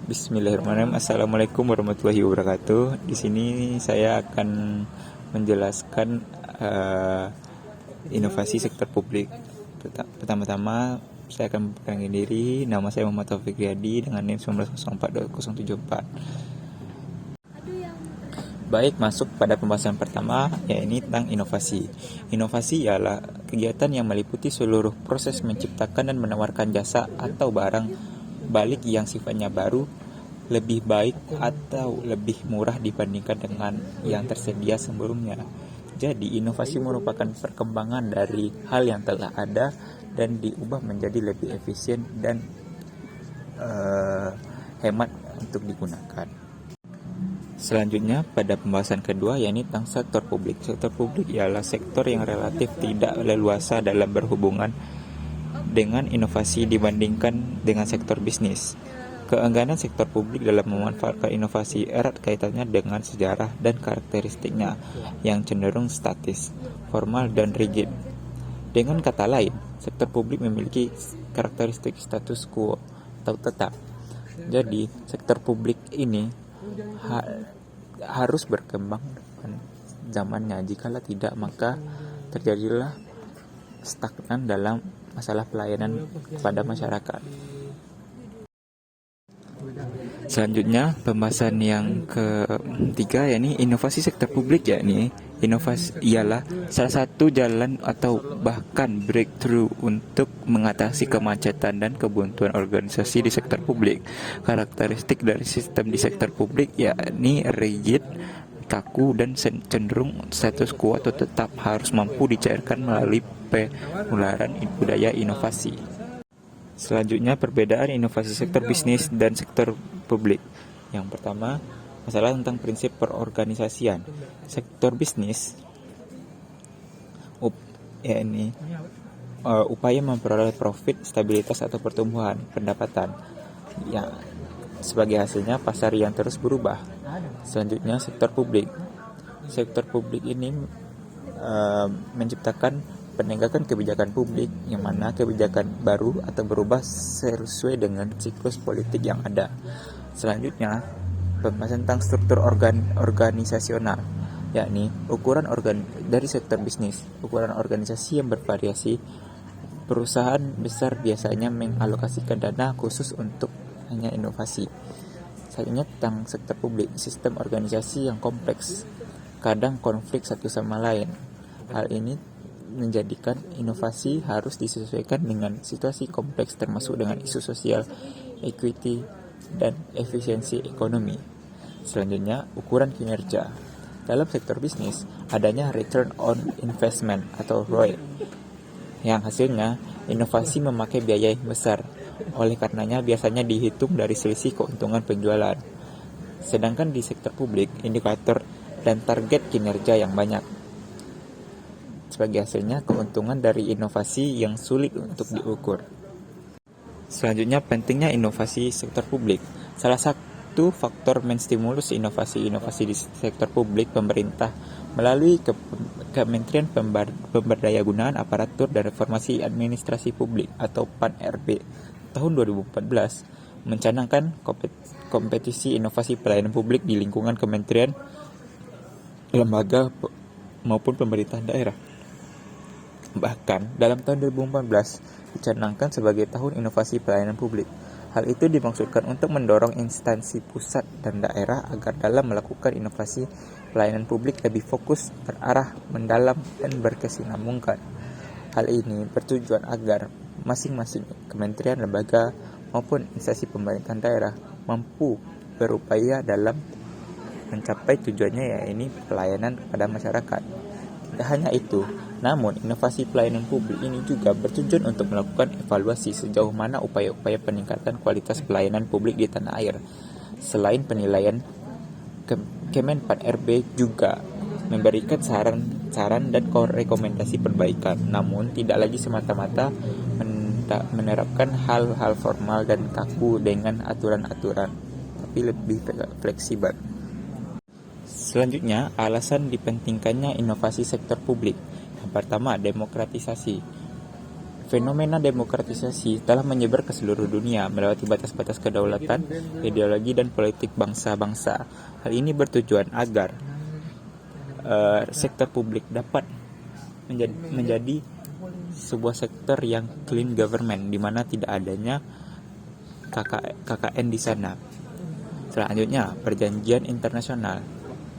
Bismillahirrahmanirrahim. Assalamualaikum warahmatullahi wabarakatuh. Di sini saya akan menjelaskan inovasi sektor publik. Pertama-tama saya akan memperkenalkan diri. Nama saya Muhammad Taufik Riyadi dengan NIM 19042074. Baik, masuk pada pembahasan pertama, yaitu tentang inovasi. Inovasi ialah kegiatan yang meliputi seluruh proses menciptakan dan menawarkan jasa atau barang balik yang sifatnya baru, lebih baik atau lebih murah dibandingkan dengan yang tersedia sebelumnya. Jadi, inovasi merupakan perkembangan dari hal yang telah ada dan diubah menjadi lebih efisien dan hemat untuk digunakan. Selanjutnya, pada pembahasan kedua, yaitu tentang sektor publik. Sektor publik ialah sektor yang relatif tidak leluasa dalam berhubungan dengan inovasi dibandingkan dengan sektor bisnis. Keengganan sektor publik dalam memanfaatkan inovasi erat kaitannya dengan sejarah dan karakteristiknya yang cenderung statis, formal, dan rigid. Dengan kata lain, sektor publik memiliki karakteristik status quo atau tetap. Jadi, sektor publik ini harus berkembang dengan zamannya. Jikalau tidak, maka terjadilah stagnan dalam masalah pelayanan kepada masyarakat. Selanjutnya, pembahasan yang ketiga, yakni inovasi sektor publik. Yakni inovasi ialah salah satu jalan atau bahkan breakthrough untuk mengatasi kemacetan dan kebuntuan organisasi di sektor publik. Karakteristik dari sistem di sektor publik yakni rigid, kaku, dan cenderung status quo atau tetap, harus mampu dicairkan melalui penularan budaya inovasi. Selanjutnya, perbedaan inovasi sektor bisnis dan sektor publik. Yang pertama, masalah tentang prinsip perorganisasian. Sektor bisnis upaya memperoleh profit, stabilitas atau pertumbuhan pendapatan. Ya, sebagai hasilnya pasar yang terus berubah. Selanjutnya, sektor publik. Sektor publik ini menciptakan penegakan kebijakan publik, yang mana kebijakan baru atau berubah sesuai dengan siklus politik yang ada. Selanjutnya, pembahasan tentang struktur organisasional, yakni ukuran dari sektor bisnis. Ukuran organisasi yang bervariasi. Perusahaan besar biasanya mengalokasikan dana khusus untuk hanya inovasi. Selanjutnya, tentang sektor publik, sistem organisasi yang kompleks, kadang konflik satu sama lain. Hal ini menjadikan inovasi harus disesuaikan dengan situasi kompleks, termasuk dengan isu sosial, equity, dan efisiensi ekonomi. Selanjutnya, ukuran kinerja. Dalam sektor bisnis, adanya return on investment atau ROI, yang hasilnya inovasi memakai biaya yang besar. Oleh karenanya biasanya dihitung dari selisih keuntungan penjualan. Sedangkan di sektor publik, indikator dan target kinerja yang banyak. Sebagai hasilnya, keuntungan dari inovasi yang sulit untuk diukur. Selanjutnya, pentingnya inovasi sektor publik. Salah satu faktor menstimulus inovasi di sektor publik, pemerintah melalui Kementerian Pemberdayaan Aparatur dan Reformasi Administrasi Publik atau PAN-RB tahun 2014 mencanangkan kompetisi inovasi pelayanan publik di lingkungan kementerian, lembaga maupun pemerintah daerah. Bahkan dalam tahun 2014 dicanangkan sebagai tahun inovasi pelayanan publik. Hal itu dimaksudkan untuk mendorong instansi pusat dan daerah agar dalam melakukan inovasi pelayanan publik lebih fokus, terarah, mendalam, dan berkesinambungan. Hal ini bertujuan agar masing-masing kementerian, lembaga, maupun instansi pemerintahan daerah mampu berupaya dalam mencapai tujuannya, yaitu pelayanan kepada masyarakat. Tidak hanya itu, namun inovasi pelayanan publik ini juga bertujuan untuk melakukan evaluasi sejauh mana upaya-upaya peningkatan kualitas pelayanan publik di tanah air. Selain penilaian, Kemenpan-RB juga memberikan saran dan rekomendasi perbaikan, namun tidak lagi semata-mata menerapkan hal-hal formal dan kaku dengan aturan-aturan, tapi lebih fleksibel. Selanjutnya, alasan dipentingkannya inovasi sektor publik. Yang pertama, demokratisasi. Fenomena demokratisasi telah menyebar ke seluruh dunia melewati batas-batas kedaulatan, ideologi, dan politik bangsa-bangsa. Hal ini bertujuan agar sektor publik dapat menjadi sebuah sektor yang clean government, di mana tidak adanya KKN di sana. Selanjutnya, perjanjian internasional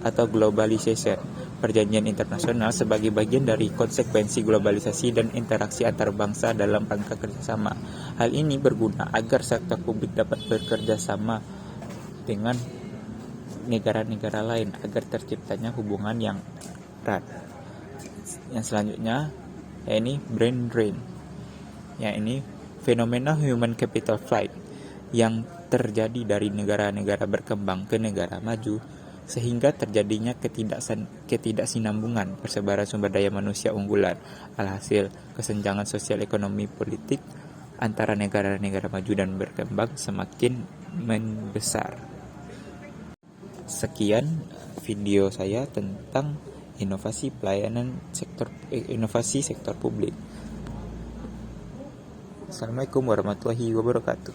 atau globalization. Perjanjian internasional sebagai bagian dari konsekuensi globalisasi dan interaksi antar bangsa dalam rangka kerjasama. Hal ini berguna agar sektor publik dapat bekerja sama dengan negara-negara lain agar terciptanya hubungan yang erat. Yang selanjutnya, ini brain drain. Ini fenomena human capital flight yang terjadi dari negara-negara berkembang ke negara maju, sehingga terjadinya ketidaksinambungan persebaran sumber daya manusia unggulan. Alhasil, kesenjangan sosial ekonomi politik antara negara-negara maju dan berkembang semakin membesar. Sekian video saya tentang inovasi sektor publik. Assalamualaikum warahmatullahi wabarakatuh.